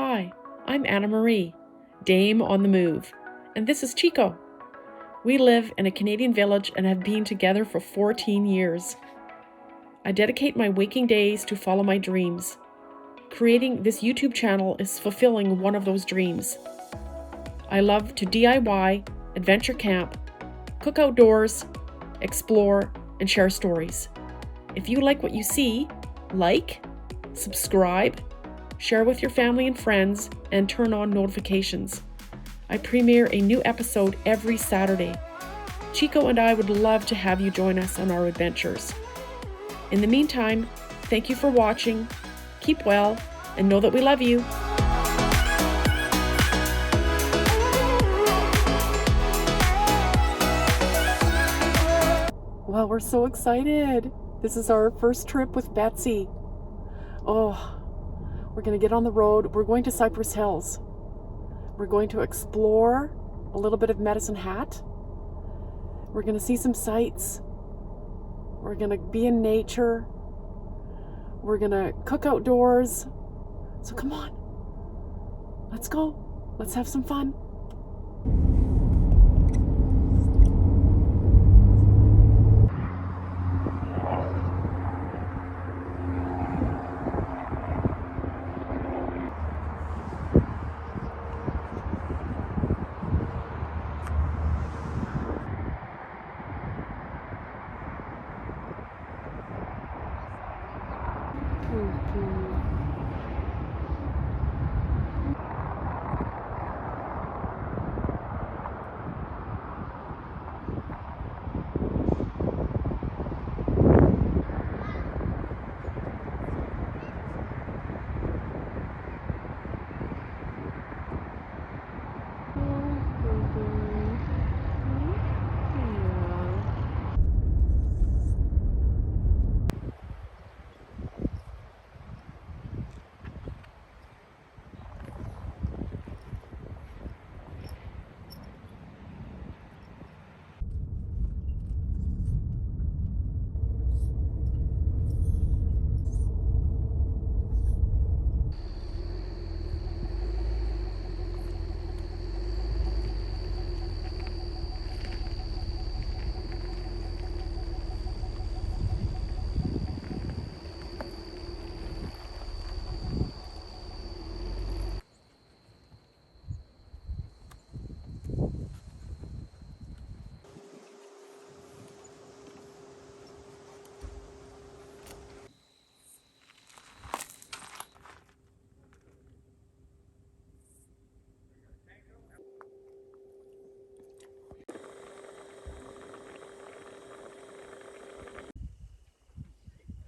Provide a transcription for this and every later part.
Hi, I'm Anna Marie, Dame on the Move, and this is Chico. We live in a Canadian village and have been together for 14 years. I dedicate my waking days to follow my dreams. Creating this YouTube channel is fulfilling one of those dreams. I love to DIY, adventure camp, cook outdoors, explore, and share stories. If you like what you see, like, subscribe, share with your family and friends, and turn on notifications. I premiere a new episode every Saturday. Chico and I would love to have you join us on our adventures. In the meantime, thank you for watching, keep well, and know that we love you. Well, we're so excited. This is our first trip with Betsy. Oh, we're going to get on the road. We're going to Cypress Hills. We're going to explore a little bit of Medicine Hat. We're going to see some sights. We're going to be in nature. We're going to cook outdoors. So come on. Let's go. Let's have some fun.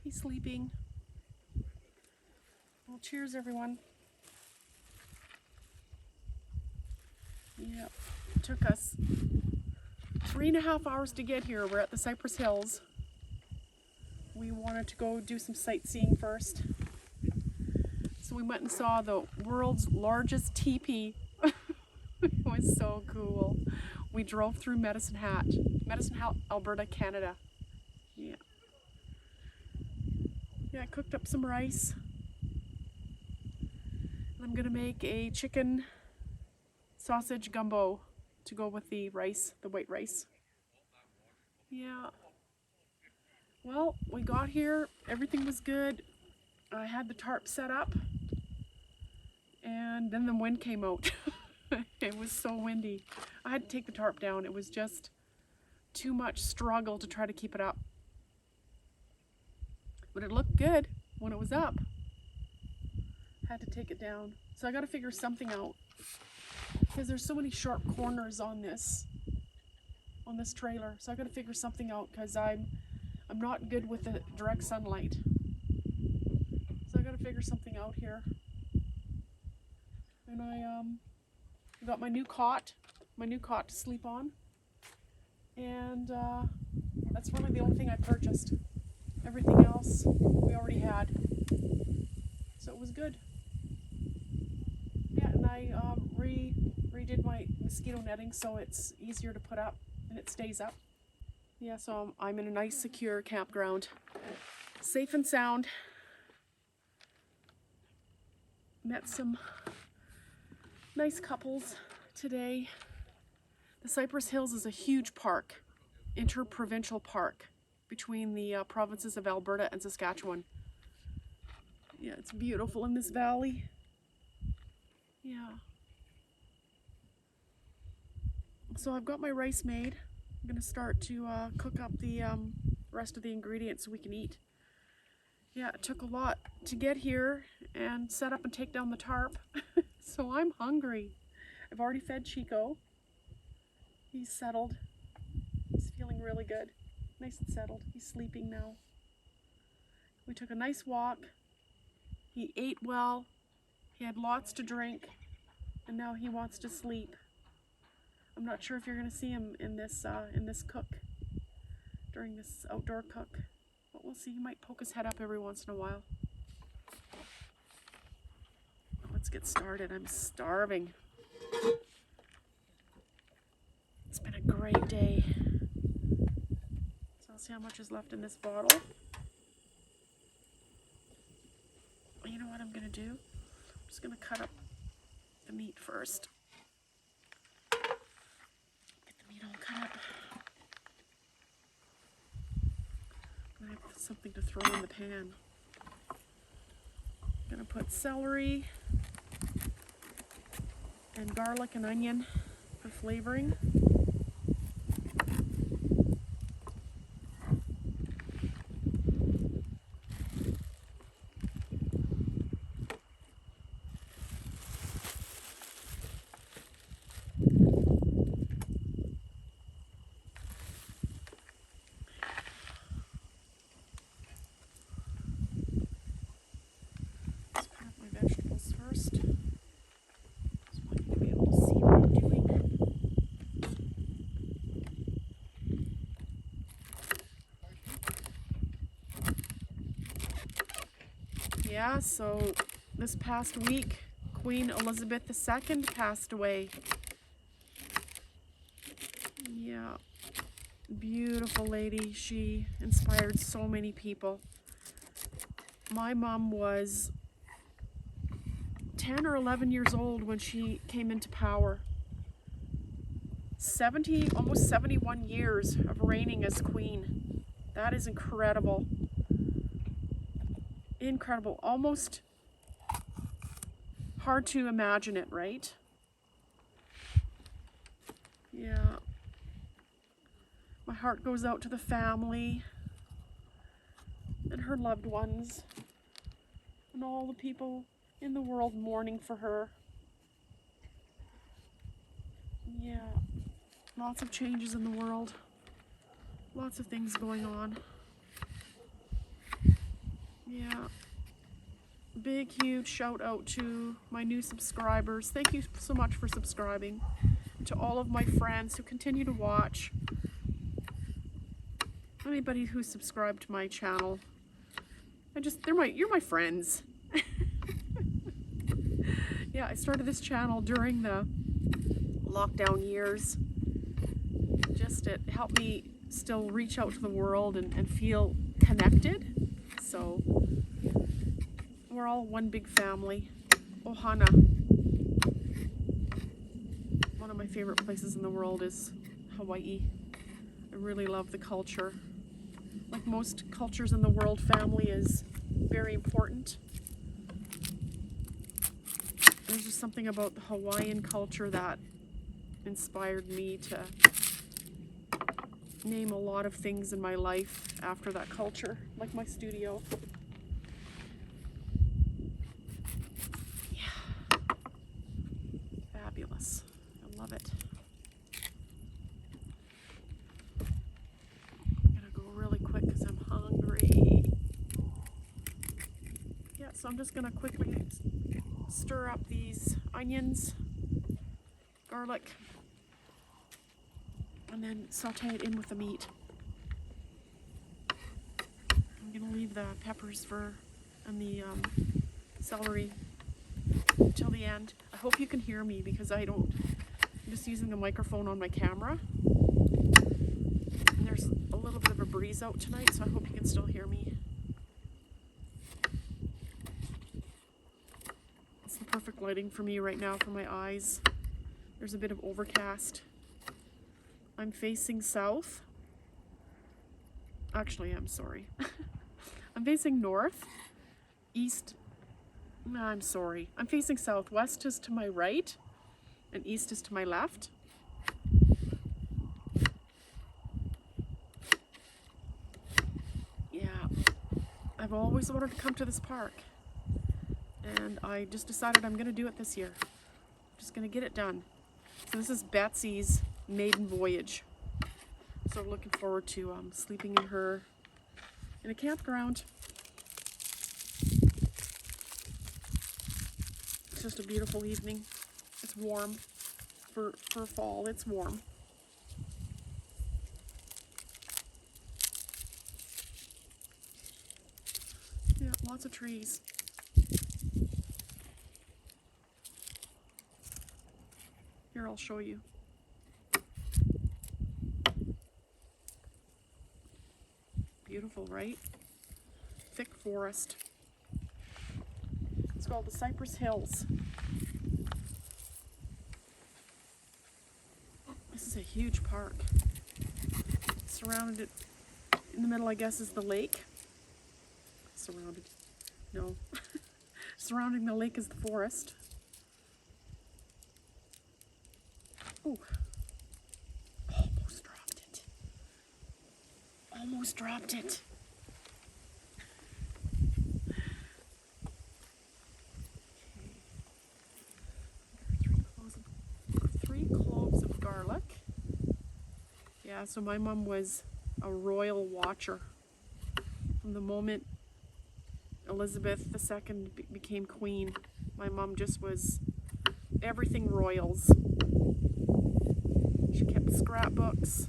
He's sleeping. Well, cheers, everyone. Yep, it took us 3.5 hours to get here. We're at the Cypress Hills. We wanted to go do some sightseeing first. So we went and saw the world's largest teepee. It was so cool. We drove through Medicine Hat, Alberta, Canada. Yeah. Yeah, I cooked up some rice. And I'm gonna make a chicken sausage gumbo to go with the rice, the white rice. Yeah. Well, we got here, everything was good. I had the tarp set up, and then the wind came out. It was so windy. I had to take the tarp down. It was just too much struggle to try to keep it up. But it looked good when it was up. Had to take it down. So I gotta figure something out, because there's so many sharp corners on this trailer. So I gotta figure something out, because I'm not good with the direct sunlight. So I gotta figure something out here. And I got my new cot to sleep on. And that's really the only thing I purchased. Everything else we already had. So it was good. Yeah, and I redid my mosquito netting so it's easier to put up and it stays up. Yeah, so I'm in a nice secure campground. Safe and sound. Met some Nice couples today. The Cypress Hills is a huge park, interprovincial park between the provinces of Alberta and Saskatchewan. Yeah, it's beautiful in this valley. Yeah. So I've got my rice made. I'm gonna start to cook up the rest of the ingredients so we can eat. Yeah, it took a lot to get here and set up and take down the tarp. So I'm hungry. I've already fed Chico. He's settled. He's feeling really good. Nice and settled. He's sleeping now. We took a nice walk. He ate well. He had lots to drink. And now he wants to sleep. I'm not sure if you're going to see him in this cook, during this outdoor cook. But we'll see. He might poke his head up every once in a while. Let's get started. I'm starving. It's been a great day. So I'll see how much is left in this bottle. You know what I'm going to do? I'm just going to cut up the meat first. Get the meat all cut up. I have something to throw in the pan. I'm going to put celery and garlic and onion for flavoring. Let's cut up my vegetables first. Just want you to be able to see what I'm doing. Yeah, so this past week, Queen Elizabeth II passed away. Yeah, beautiful lady. She inspired so many people. My mom was 10 or 11 years old when she came into power. 70, almost 71 years of reigning as queen. That is incredible. Incredible. Almost hard to imagine it, right? Yeah. My heart goes out to the family and her loved ones and all the people in the world mourning for her. Yeah. Lots of changes in the world. Lots of things going on. Yeah. Big, huge shout out to my new subscribers. Thank you so much for subscribing. And to all of my friends who continue to watch. Anybody who's subscribed to my channel. You're my friends. Yeah, I started this channel during the lockdown years. It helped me still reach out to the world and feel connected. So we're all one big family. Ohana. One of my favorite places in the world is Hawaii. I really love the culture. Like most cultures in the world, family is very important. There's just something about the Hawaiian culture that inspired me to name a lot of things in my life after that culture, like my studio. Yeah. Fabulous. I love it. I'm gonna go really quick because I'm hungry. Yeah, so I'm just gonna quickly stir up these onions, garlic, and then saute it in with the meat. I'm gonna leave the peppers and the celery till the end. I hope you can hear me because I'm just using the microphone on my camera. And there's a little bit of a breeze out tonight, so I hope you can still hear me. It's the perfect lighting for me right now for my eyes. There's a bit of overcast. I'm facing south. Actually, I'm sorry. I'm facing north. East, no, I'm sorry. I'm facing south. West is to my right and east is to my left. Yeah, I've always wanted to come to this park, and I just decided I'm gonna do it this year. I'm just gonna get it done. So this is Betsy's maiden voyage. So looking forward to sleeping in her in a campground. It's just a beautiful evening. It's warm for fall. It's warm. Yeah, lots of trees. Here, I'll show you. Beautiful, right? Thick forest. It's called the Cypress Hills. This is a huge park. Surrounded in the middle, I guess, is the lake. Surrounded, no. Surrounding the lake is the forest. Oh, almost dropped it. Almost dropped it. Three cloves of garlic. Yeah, so my mom was a royal watcher. From the moment Elizabeth II became queen, my mom just was everything royals. She kept scrapbooks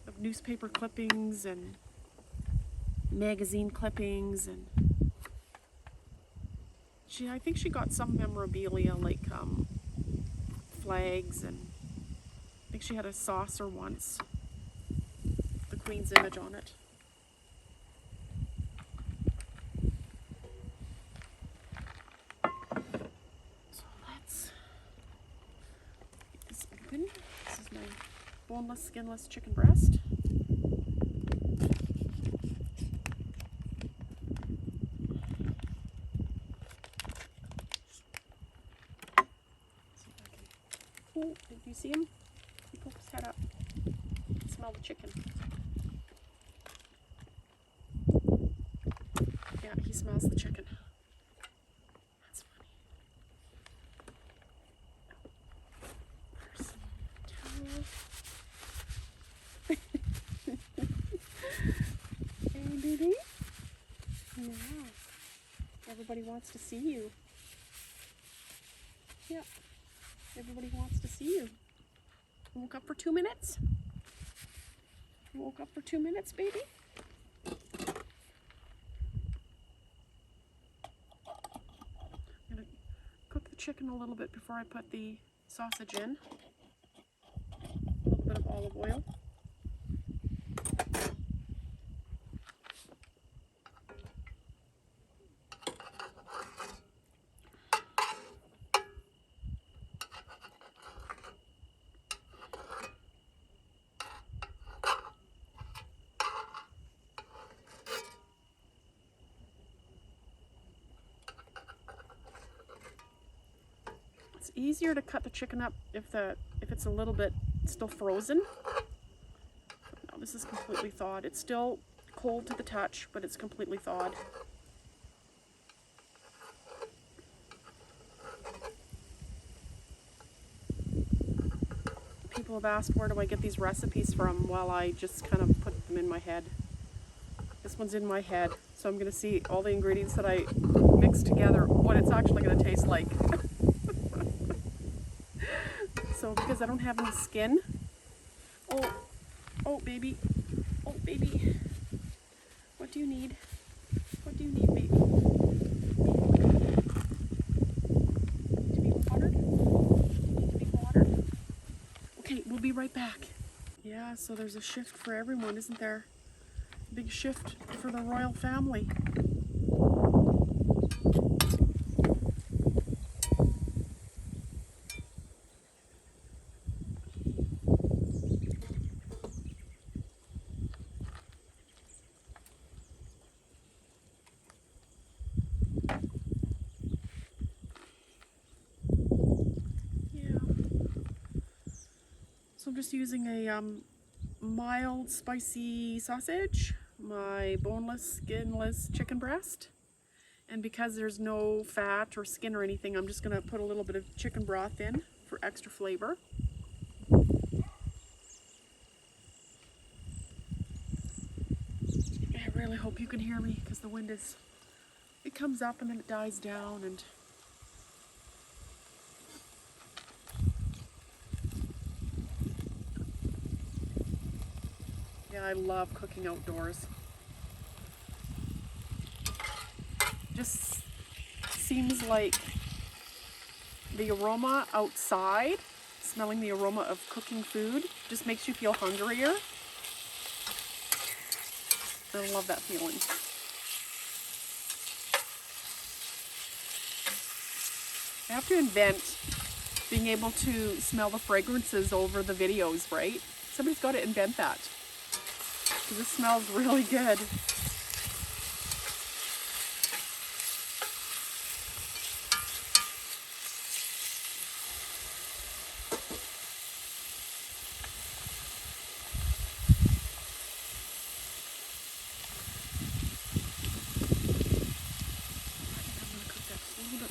of newspaper clippings and magazine clippings, and I think she got some memorabilia like flags, and I think she had a saucer once, the Queen's image on it. So let's get this open. This is my boneless, skinless chicken breast. Oh, did you see him? He poked his head up. Smell the chicken. Yeah, he smells the chicken. That's funny. There's some towel. Hey, baby. Yeah. Everybody wants to see you. Yeah. Everybody wants to see you. You woke up for 2 minutes? You woke up for 2 minutes, baby? I'm gonna cook the chicken a little bit before I put the sausage in. A little bit of olive oil. It's easier to cut the chicken up if it's a little bit still frozen. No, this is completely thawed. It's still cold to the touch, but it's completely thawed. People have asked where do I get these recipes from. Well, I just kind of put them in my head. This one's in my head, so I'm going to see all the ingredients that I mix together, what it's actually going to taste like. So because I don't have any skin. Oh baby. Oh baby. What do you need? What do you need, baby? To be watered? To be watered? Okay, we'll be right back. Yeah, so there's a shift for everyone, isn't there? Big shift for the royal family. So I'm just using a mild spicy sausage, my boneless, skinless chicken breast. And because there's no fat or skin or anything, I'm just going to put a little bit of chicken broth in for extra flavor. I really hope you can hear me because the wind is, it comes up and then it dies down, and yeah, I love cooking outdoors. Just seems like the aroma outside, smelling the aroma of cooking food, just makes you feel hungrier. I love that feeling. I have to invent being able to smell the fragrances over the videos, right? Somebody's got to invent that, because it smells really good.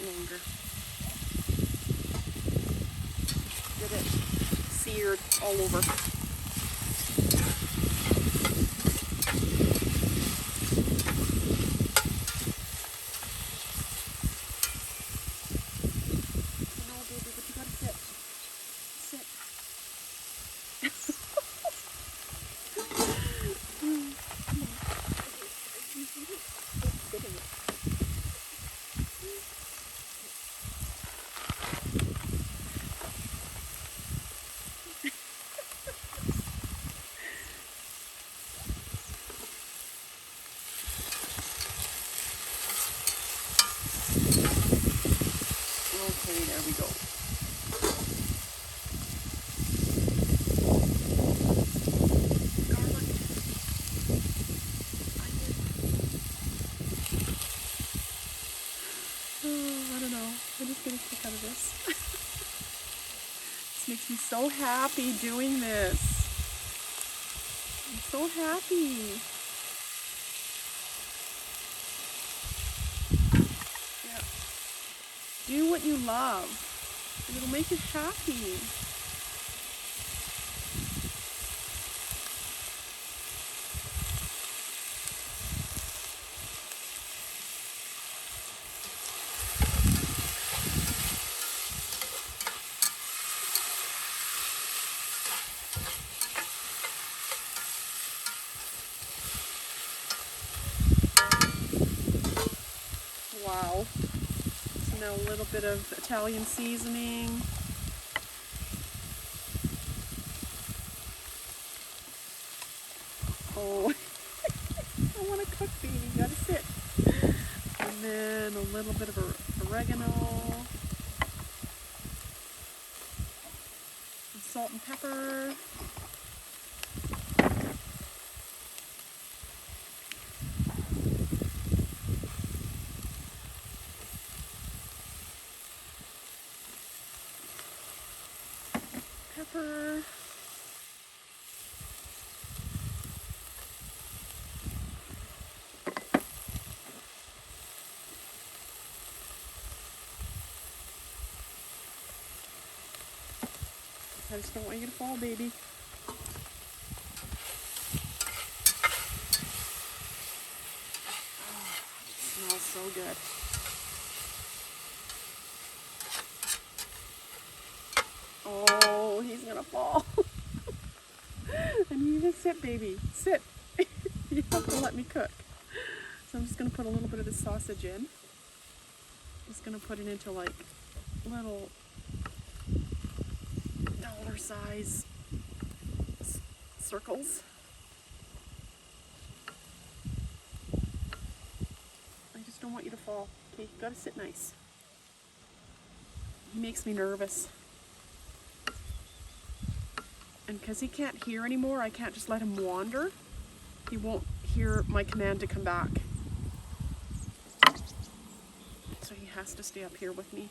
Longer. Get it seared all over. No, baby, but you gotta sit. Sit. Okay, there we go. Garlic. Oh, I don't know. I'm just gonna kick out of this. This makes me so happy doing this. I'm so happy. Yeah. Do what you love, and it'll make you happy. Wow. So now a little bit of Italian seasoning. Oh, I want to cook, baby. You gotta sit. And then a little bit of oregano. Some salt and pepper. Pepper. I just don't want you to fall, baby. Oh, it smells so good. Oh, he's gonna fall. I need you to sit, baby. Sit. You have to let me cook. So I'm just gonna put a little bit of the sausage in. Just gonna put it into like little dollar size circles. I just don't want you to fall. Okay, you gotta sit nice. He makes me nervous. And because he can't hear anymore, I can't just let him wander. He won't hear my command to come back. So he has to stay up here with me.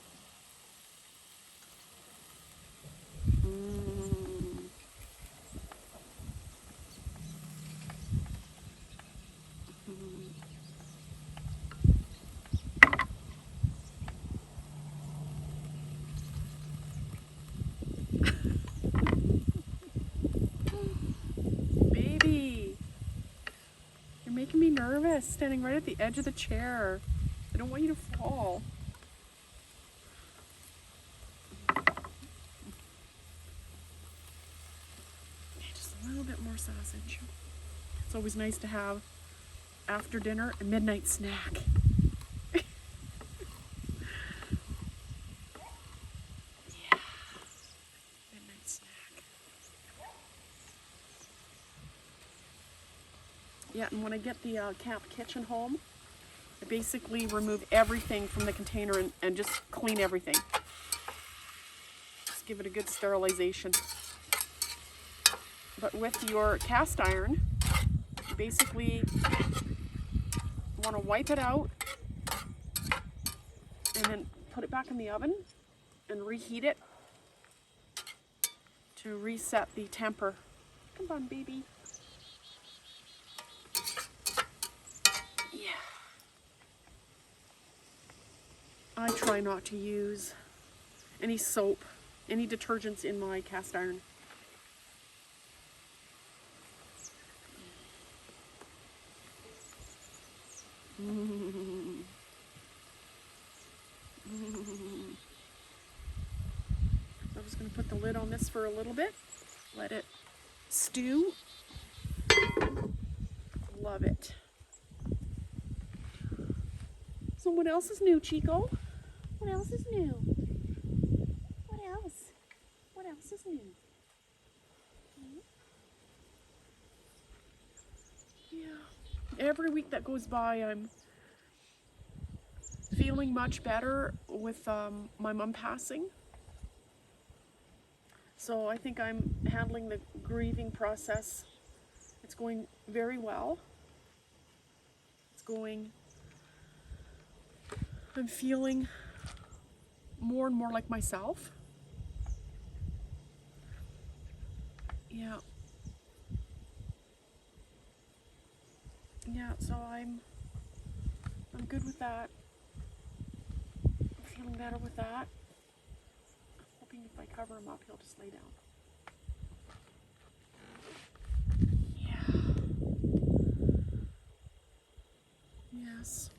this, standing right at the edge of the chair. I don't want you to fall. Just a little bit more sausage. It's always nice to have after dinner a midnight snack. Yeah, and when I get the camp kitchen home, I basically remove everything from the container and just clean everything. Just give it a good sterilization. But with your cast iron, you basically want to wipe it out and then put it back in the oven and reheat it to reset the temper. Come on, baby. I try not to use any soap, any detergents in my cast iron. I'm just going to put the lid on this for a little bit, let it stew. Love it. So what else is new, Chico? What else is new? What else? What else is new? Yeah. Every week that goes by, I'm feeling much better with my mom passing. So I think I'm handling the grieving process. It's going very well. I'm feeling more and more like myself. Yeah. Yeah, so I'm good with that. I'm feeling better with that. I'm hoping if I cover him up, he'll just lay down. Yeah. Yes.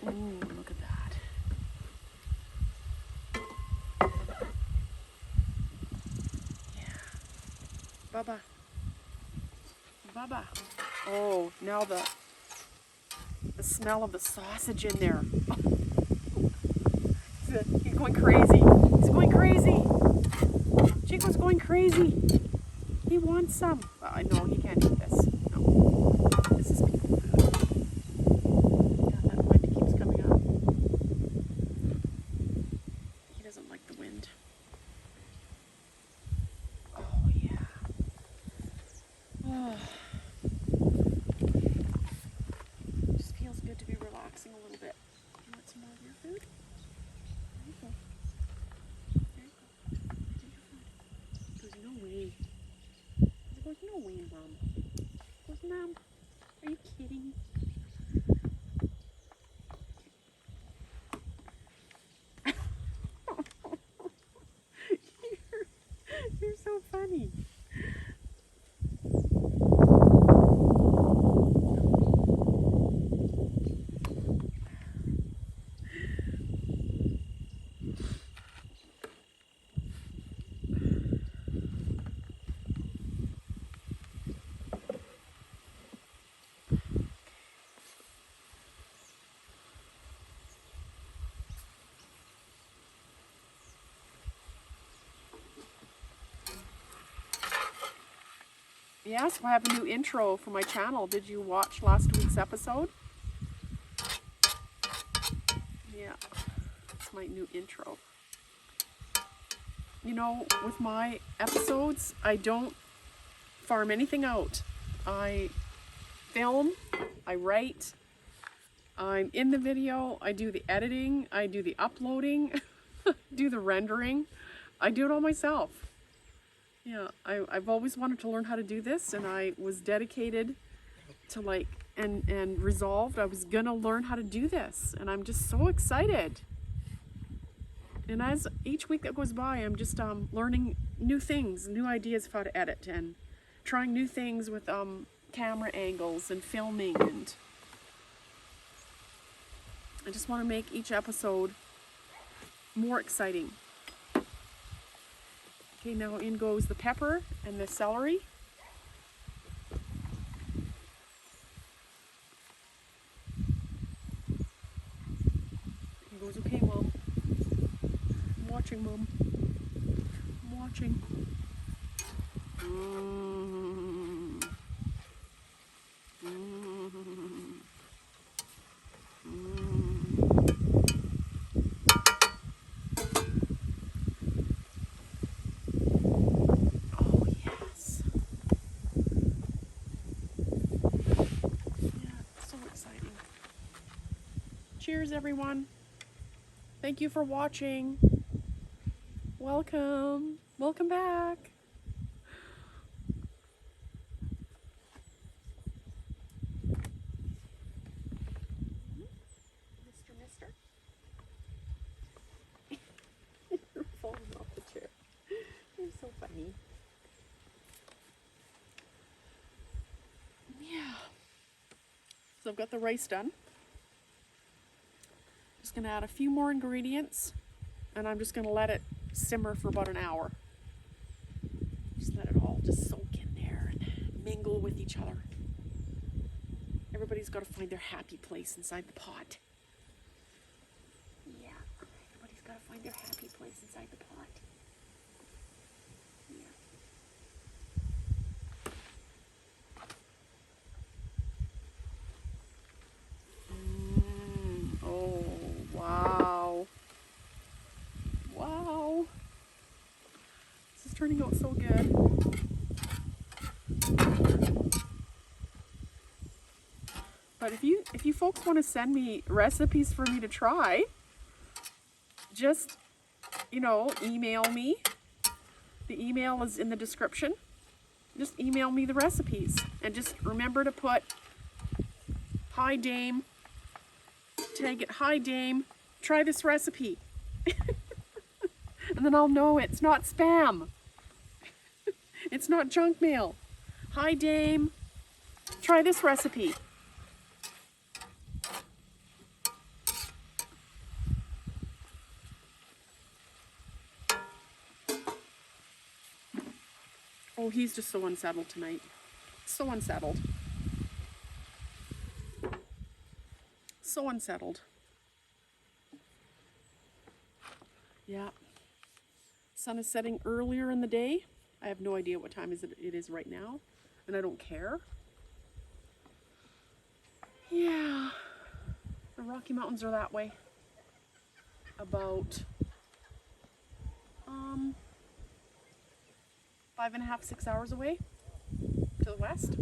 Ooh, look at that. Yeah. Bubba. Bubba. Oh, now the smell of the sausage in there. He's going crazy. He's going crazy. Chico's going crazy. He wants some. I know he can't eat this. No. This is people food. Yeah, that wind keeps coming up. He doesn't like the wind. Oh, yeah. Oh. It just feels good to be relaxing a little bit. You want some more of your food? There you go. There you go. He goes, no way. He goes, no way, Mom. He goes, Mom, are you kidding? You're so funny. Yes, I have a new intro for my channel. Did you watch last week's episode? Yeah, it's my new intro. You know, with my episodes, I don't farm anything out. I film, I write, I'm in the video, I do the editing, I do the uploading, do the rendering. I do it all myself. Yeah, I've always wanted to learn how to do this, and I was dedicated to and resolved I was gonna learn how to do this, and I'm just so excited. And as each week that goes by, I'm just learning new things, new ideas of how to edit, and trying new things with camera angles and filming, and I just want to make each episode more exciting. Okay, now in goes the pepper and the celery. It goes, okay, Mom. I'm watching, Mom. I'm watching. Mm. Mm. Mm. Oh, yes. Yeah, so exciting. Cheers, everyone. Thank you for watching. Welcome. Welcome back. Mister. You're falling off the chair. You're so funny. Yeah. So I've got the rice done. Just gonna add a few more ingredients, and I'm just gonna let it simmer for about an hour. Just let it all just soak in there and mingle with each other. Everybody's got to find their happy place inside the pot. Yeah, everybody's got to find their happy place inside the pot. Yeah. Oh, wow. Wow. This is turning out so good. But if you folks want to send me recipes for me to try, just, email me. The email is in the description. Just email me the recipes. And just remember to put, "Hi Dame," tag it, "Hi Dame, try this recipe." And then I'll know it's not spam. It's not junk mail. "Hi Dame, try this recipe." Oh, he's just so unsettled tonight. So unsettled. So unsettled. Yeah. Sun is setting earlier in the day. I have no idea what time it is right now, and I don't care. Yeah. The Rocky Mountains are that way. About 5.5, 6 hours away to the west.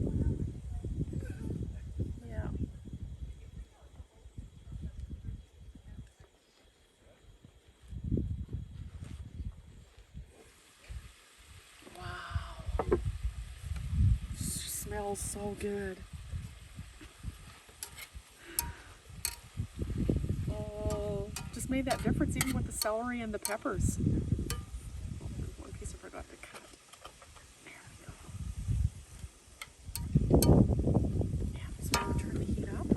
Yeah. Wow. Smells so good. Oh, just made that difference even with the celery and the peppers. Oh, there's one piece I forgot to cut. There we go. Yeah, so I'm going to turn the heat up.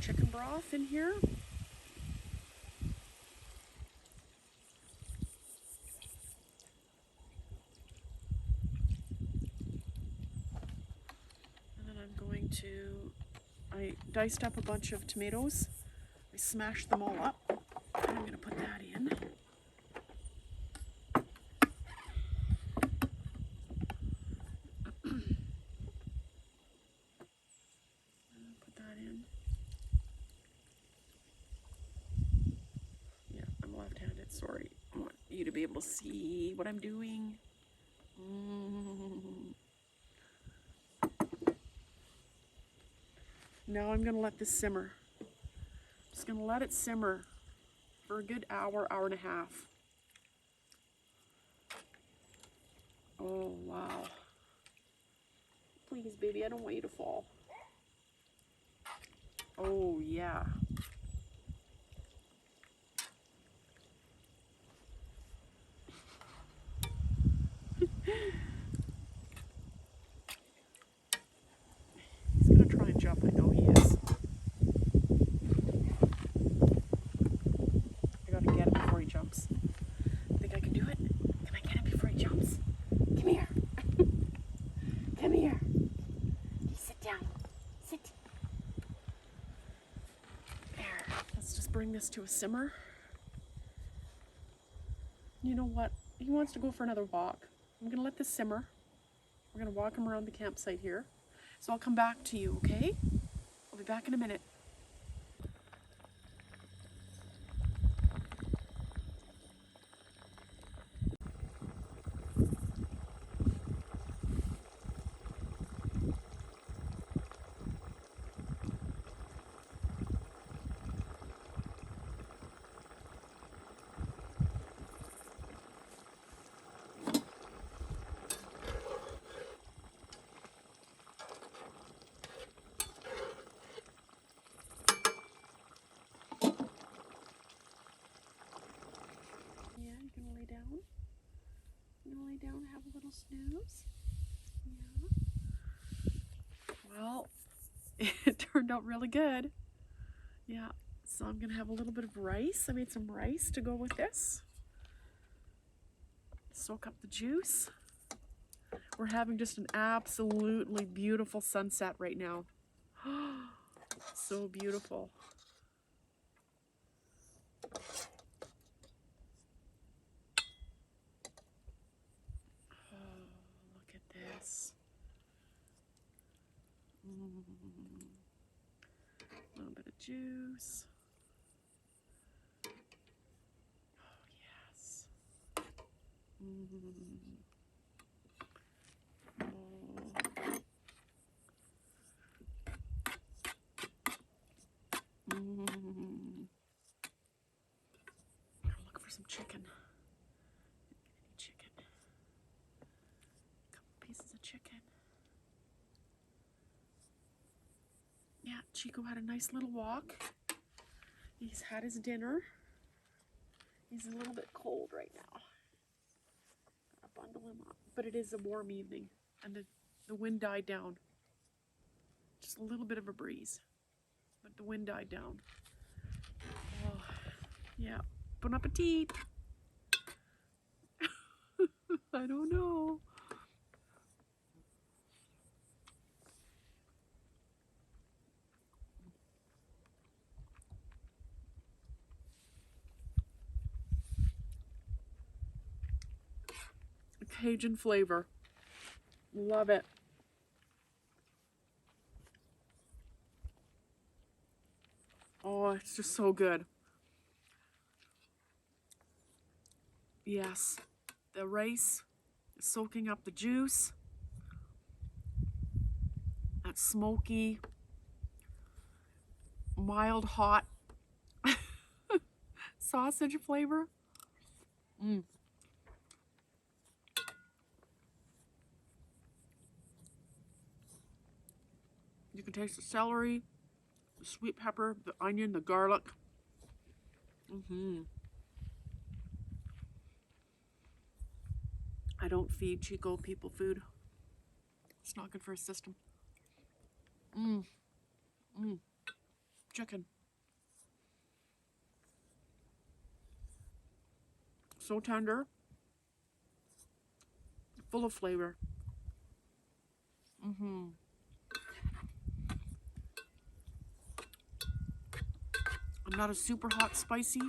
Chicken broth in here. And then I'm going to, I diced up a bunch of tomatoes. I smashed them all up. And I'm going to put that in. Put that in. Yeah, I'm left-handed, Sorry, I want you to be able to see what I'm doing. Now I'm gonna let this simmer. Just gonna let it simmer for a good hour, hour and a half. Oh, wow. Please, baby, I don't want you to fall. Oh, yeah. He's gonna try and jump, I know he is. I gotta get him before he jumps. Think I can do it? Can I get him before he jumps? Come here. Come here. You sit down. Sit. There. Let's just bring this to a simmer. You know what? He wants to go for another walk. I'm gonna let this simmer. We're gonna walk him around the campsite here. So I'll come back to you, okay? I'll be back in a minute. Yeah, you gonna lay down? You gonna lay down and have a little snooze? Yeah. Well, it turned out really good. Yeah, so I'm gonna have a little bit of rice. I made some rice to go with this. Soak up the juice. We're having just an absolutely beautiful sunset right now. So beautiful. Oh, look at this. A little bit of juice. Oh, yes. Oh. Look for some chicken. Any chicken. A couple pieces of chicken. Yeah, Chico had a nice little walk. He's had his dinner. He's a little bit cold right now. Gotta bundle him up. But it is a warm evening, and the wind died down. Just a little bit of a breeze, but the wind died down. Oh, yeah. Bon appetit. I don't know. Cajun flavor. Love it. Oh, it's just so good. Yes, the rice is soaking up the juice. That smoky, mild, hot sausage flavor. You can taste the celery, the sweet pepper, the onion, the garlic. I don't feed Chico people food. It's not good for his system. Chicken. So tender. Full of flavor. I'm not a super hot, spicy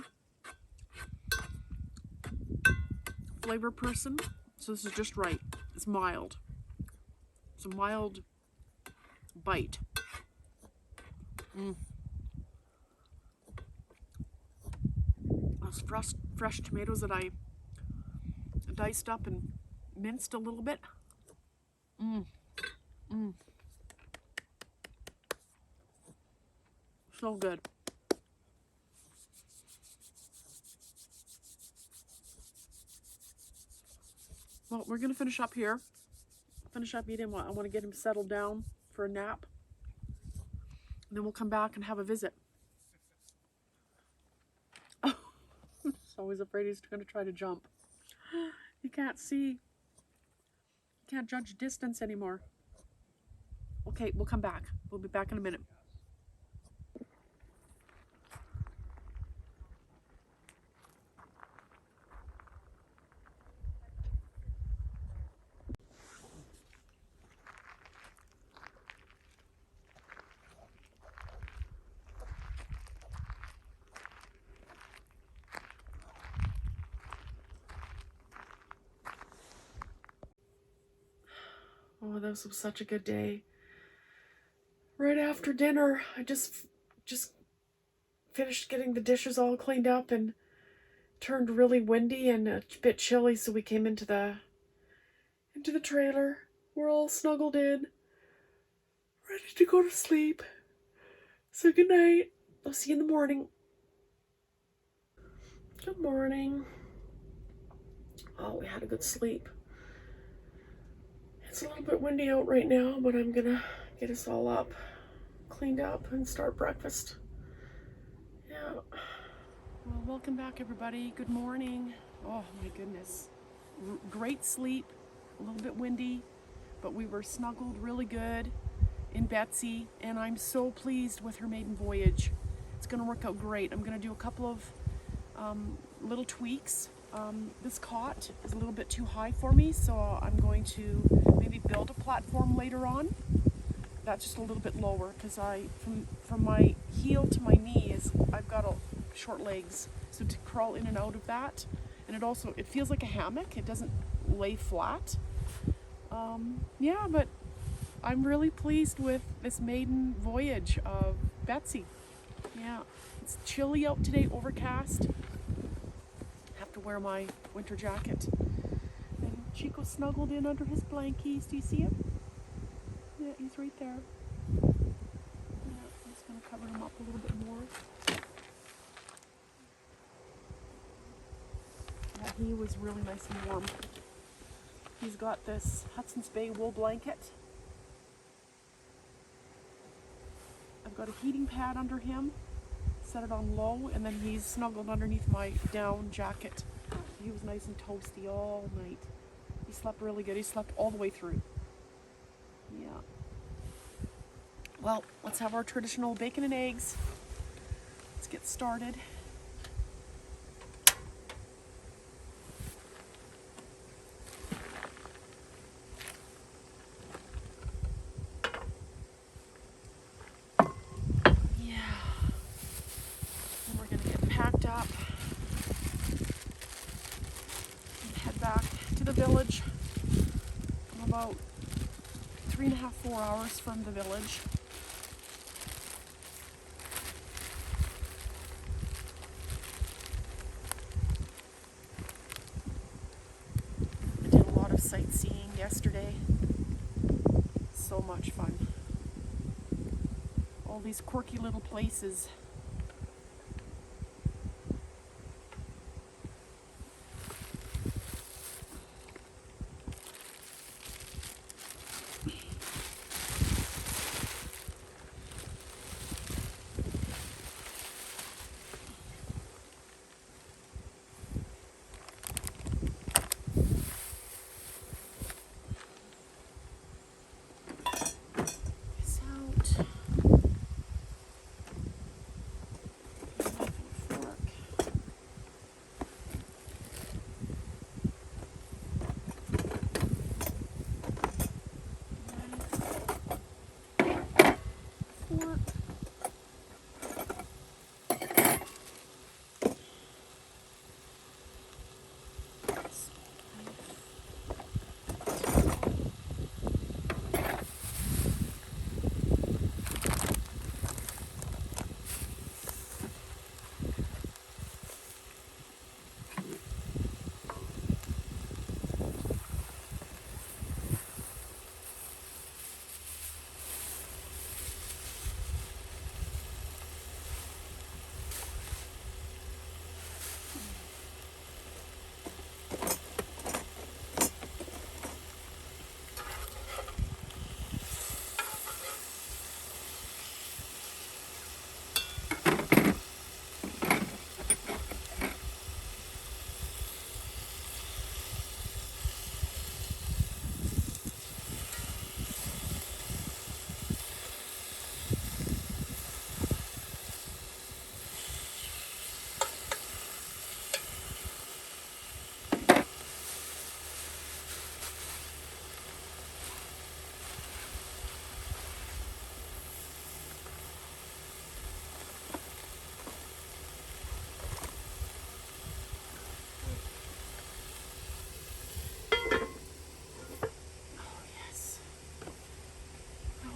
flavor person, so this is just right. It's mild. It's a mild bite. Those fresh tomatoes that I diced up and minced a little bit. So good. Well, we're gonna finish up here. Finish up eating. I want to get him settled down for a nap. And then we'll come back and have a visit. Oh, he's always afraid he's gonna try to jump. He can't see. He can't judge distance anymore. Okay, we'll come back. We'll be back in a minute. Oh, this was such a good day. Right after dinner, I just finished getting the dishes all cleaned up and turned really windy and a bit chilly, so we came into the trailer. We're all snuggled in, ready to go to sleep. So good night. I'll see you in the morning. Good morning. Oh, we had a good sleep. It's a little bit windy out right now, but I'm gonna get us all up, cleaned up, and start breakfast. Yeah. Well, welcome back, everybody. Good morning. Oh my goodness. Great sleep, a little bit windy, but we were snuggled really good in Betsy, and I'm so pleased with her maiden voyage. It's gonna work out great. I'm gonna do a couple of little tweaks. This cot is a little bit too high for me, so I'm going to maybe build a platform later on. That's just a little bit lower because from my heel to my knees, I've got short legs, so to crawl in and out of that, and it feels like a hammock. It doesn't lay flat. Yeah, but I'm really pleased with this maiden voyage of Betsy. Yeah, it's chilly out today, overcast. Have to wear my winter jacket. And Chico snuggled in under his blankies. Do you see him? Yeah, he's right there. Yeah, I'm just gonna cover him up a little bit more. Yeah, he was really nice and warm. He's got this Hudson's Bay wool blanket. I've got a heating pad under him, set it on low, and then he's snuggled underneath my down jacket. He was nice and toasty all night. He slept really good. He slept all the way through. Yeah. Well, let's have our traditional bacon and eggs. Let's get started. Up and head back to the village. I'm about 3.5, 4 hours from the village. I did a lot of sightseeing yesterday. So much fun. All these quirky little places.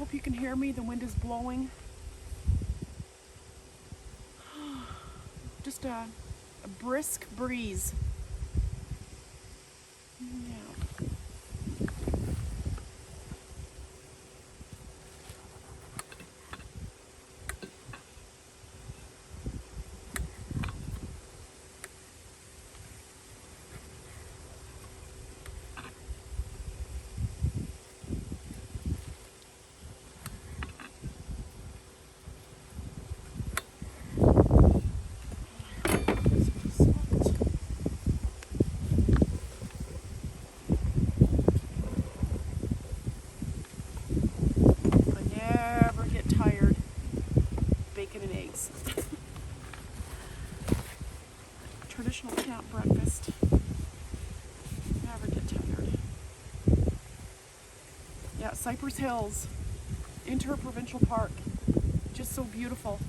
hope you can hear me. The wind is blowing. Just a brisk breeze. Yeah. Traditional camp breakfast. Never get tired. Yeah, Cypress Hills, Interprovincial Park, just so beautiful.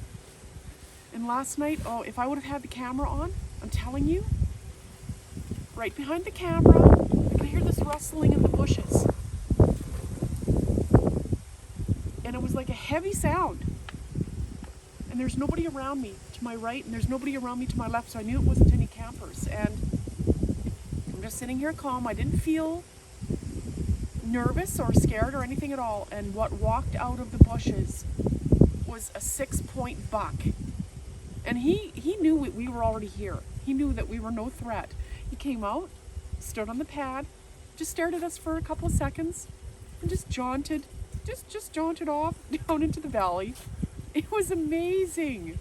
And last night, oh, if I would have had the camera on, I'm telling you, right behind the camera, I could hear this rustling in the bushes. And it was like a heavy sound. And there's nobody around me to my right, and there's nobody around me to my left, so I knew it wasn't any campers. And I'm just sitting here calm. I didn't feel nervous or scared or anything at all. And what walked out of the bushes was a 6-point buck. And he knew we were already here. He knew that we were no threat. He came out, stood on the pad, just stared at us for a couple of seconds, and just jaunted off down into the valley. It was amazing.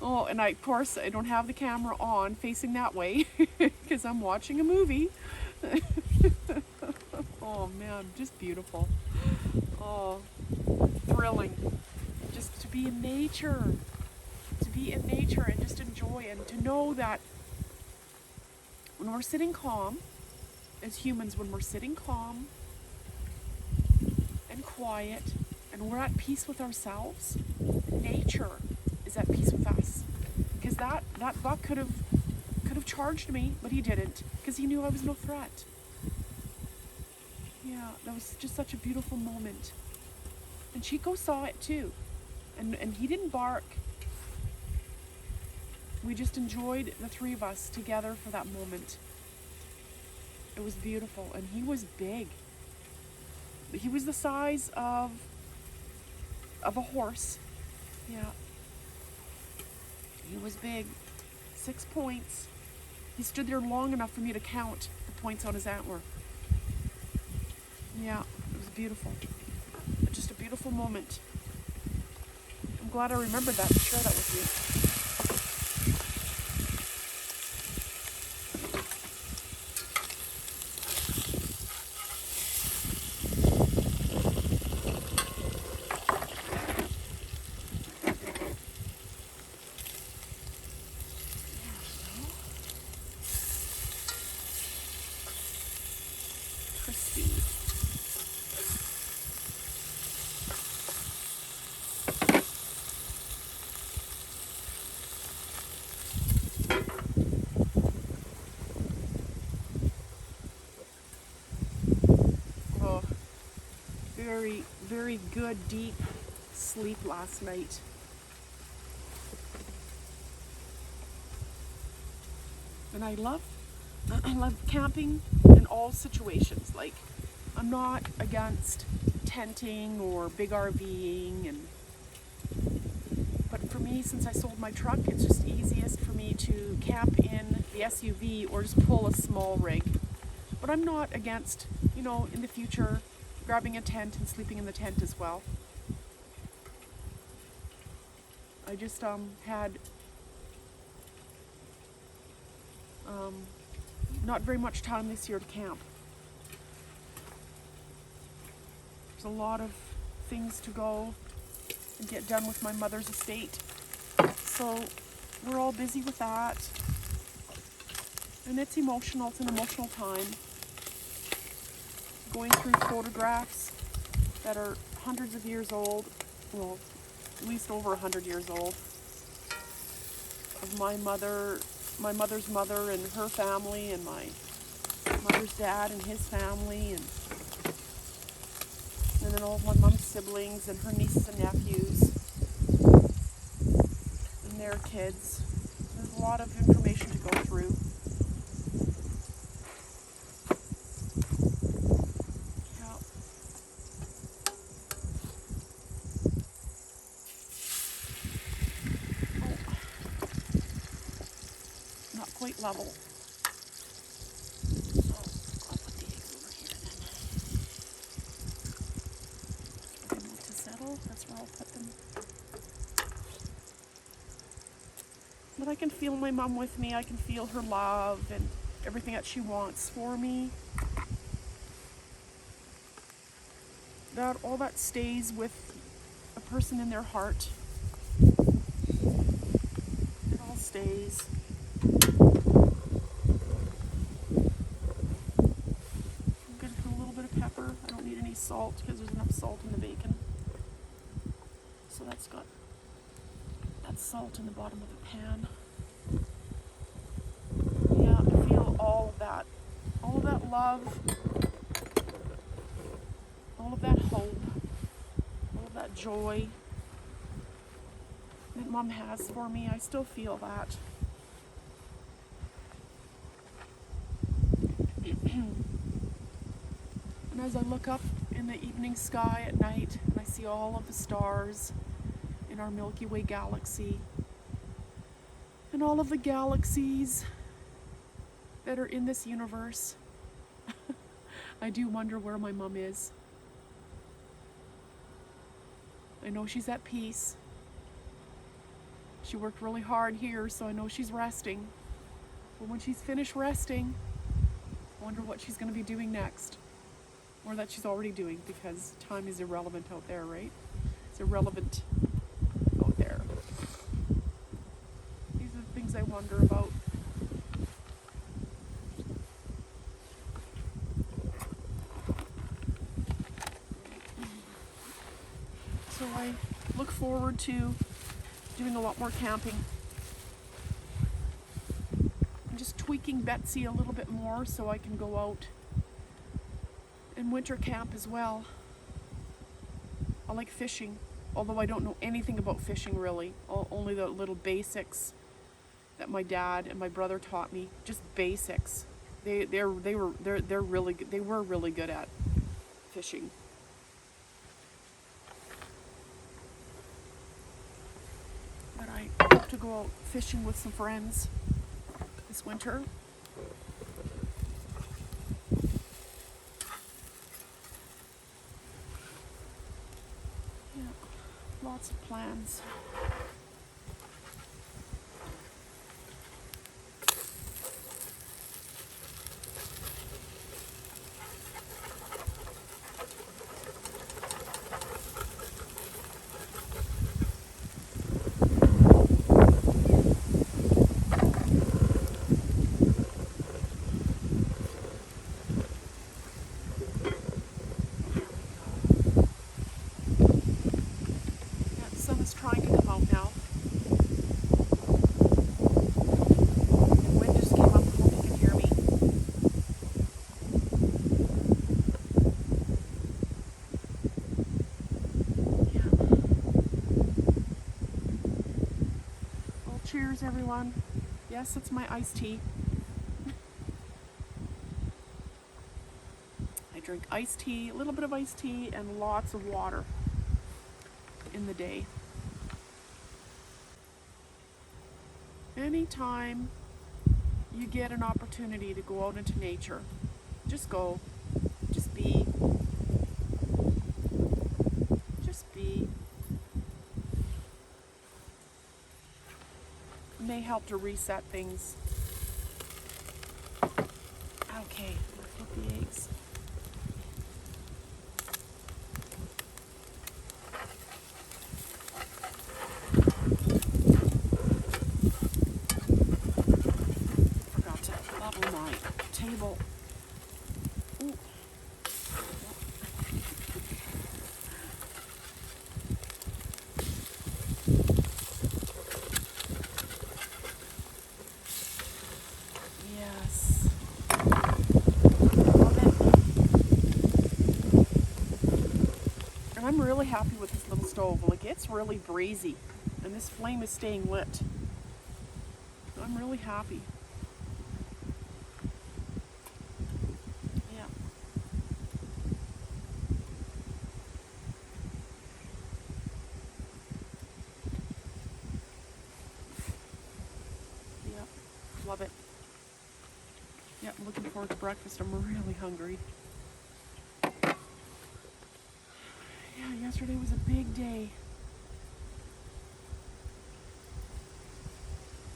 Oh, and of course, I don't have the camera on facing that way because I'm watching a movie. Oh man, just beautiful. Oh, thrilling. Just to be in nature. To be in nature and just enjoy, and to know that when we're sitting calm, as humans, when we're sitting calm and quiet, and we're at peace with ourselves, nature is at peace with us. Because that buck could have charged me, but he didn't, because he knew I was no threat. Yeah, that was just such a beautiful moment. And Chico saw it too, and he didn't bark. We just enjoyed, the three of us, together for that moment. It was beautiful, and he was big. He was the size of a horse. Yeah. He was big. 6 points. He stood there long enough for me to count the points on his antler. Yeah, it was beautiful. Just a beautiful moment. I'm glad I remembered that to share that with you. Oh, very, very good, deep sleep last night. And I love camping in all situations. Like, I'm not against tenting or big RVing, but for me, since I sold my truck, it's just easiest for me to camp in the SUV or just pull a small rig. But I'm not against, in the future, grabbing a tent and sleeping in the tent as well. I just had not very much time this year to camp. There's a lot of things to go and get done with my mother's estate. So we're all busy with that. And it's emotional. It's an emotional time. Going through photographs that are hundreds of years old, well, at least over 100 years old, of my mother's mother and her family, and my mother's dad and his family, and and then all of my mom's siblings and her nieces and nephews and their kids. There's a lot of information to go through. Yeah. Oh. Not quite level. So I'll put the eggs over here then. For them to settle, that's where I'll put them. But I can feel my mom with me. I can feel her love and everything that she wants for me. That all that stays with a person in their heart. It all stays. I'm gonna put a little bit of pepper. I don't need any salt because there's enough salt in the bacon. So that's got that salt in the bottom of the pan. Yeah, I feel all of that love, all of that hope, all of that joy that Mom has for me. I still feel that. And as I look up in the evening sky at night and I see all of the stars in our Milky Way galaxy and all of the galaxies that are in this universe, I do wonder where my mom is. I know she's at peace. She worked really hard here, so I know she's resting. But when she's finished resting, I wonder what she's going to be doing next. Or that she's already doing, because time is irrelevant out there, right? It's irrelevant out there. These are the things I wonder about. So I look forward to doing a lot more camping. I'm just tweaking Betsy a little bit more so I can go out and winter camp as well. I like fishing, although I don't know anything about fishing really. Only the little basics that my dad and my brother taught me. Just basics. They were really good at fishing. But I hope to go out fishing with some friends this winter. Yeah, lots of plans. Trying to come out now. The wind just came up. I hope you can hear me. Yeah. Well, cheers, everyone. Yes, it's my iced tea. I drink iced tea, a little bit of iced tea, and lots of water in the day. Anytime you get an opportunity to go out into nature, just go. Just be. Just be. It may help to reset things. Okay, let's flip the eggs. My table. Ooh. Yes. Love it. really happy with this little stove. Like, it's really breezy, and this flame is staying lit. I'm really happy. Yeah. Yeah. Love it. Yeah, I'm looking forward to breakfast. I'm really hungry. Yeah, yesterday was a big day.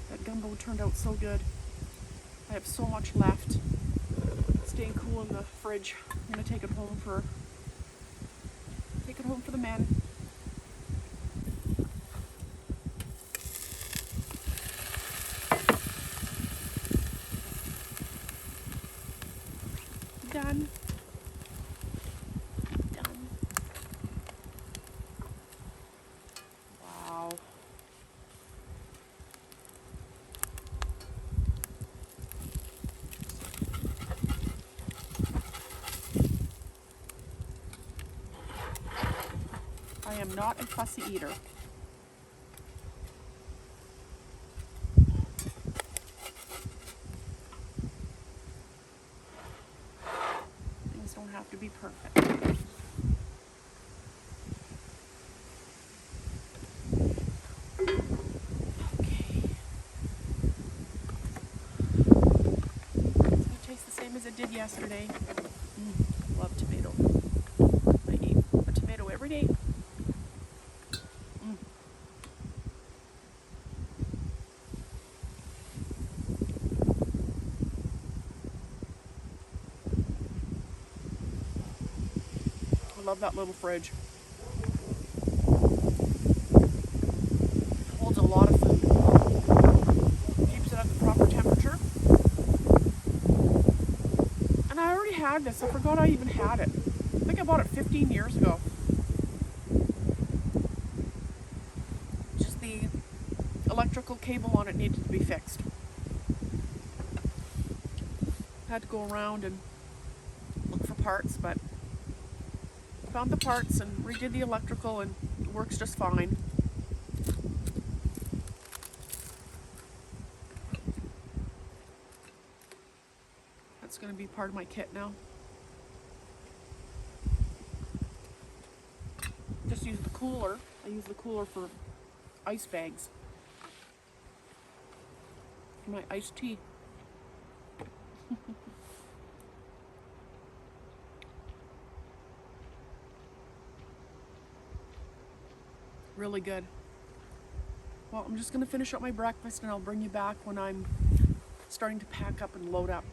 That gumbo turned out so good. I have so much left. It's staying cool in the fridge. I'm gonna take it home for the men. Done. Done. Wow. I am not a fussy eater. Things don't have to be perfect. Okay. It's gonna taste the same as it did yesterday. Love tomato. I eat a tomato every day. I love that little fridge. It holds a lot of food. Keeps it at the proper temperature. And I already had this. I forgot I even had it. I think I bought it 15 years ago. Just the electrical cable on it needed to be fixed. Had to go around and look for parts, but found the parts and redid the electrical, and it works just fine. That's going to be part of my kit now. Just use the cooler. I use the cooler for ice bags. For my iced tea. Really good. Well, I'm just going to finish up my breakfast, and I'll bring you back when I'm starting to pack up and load up.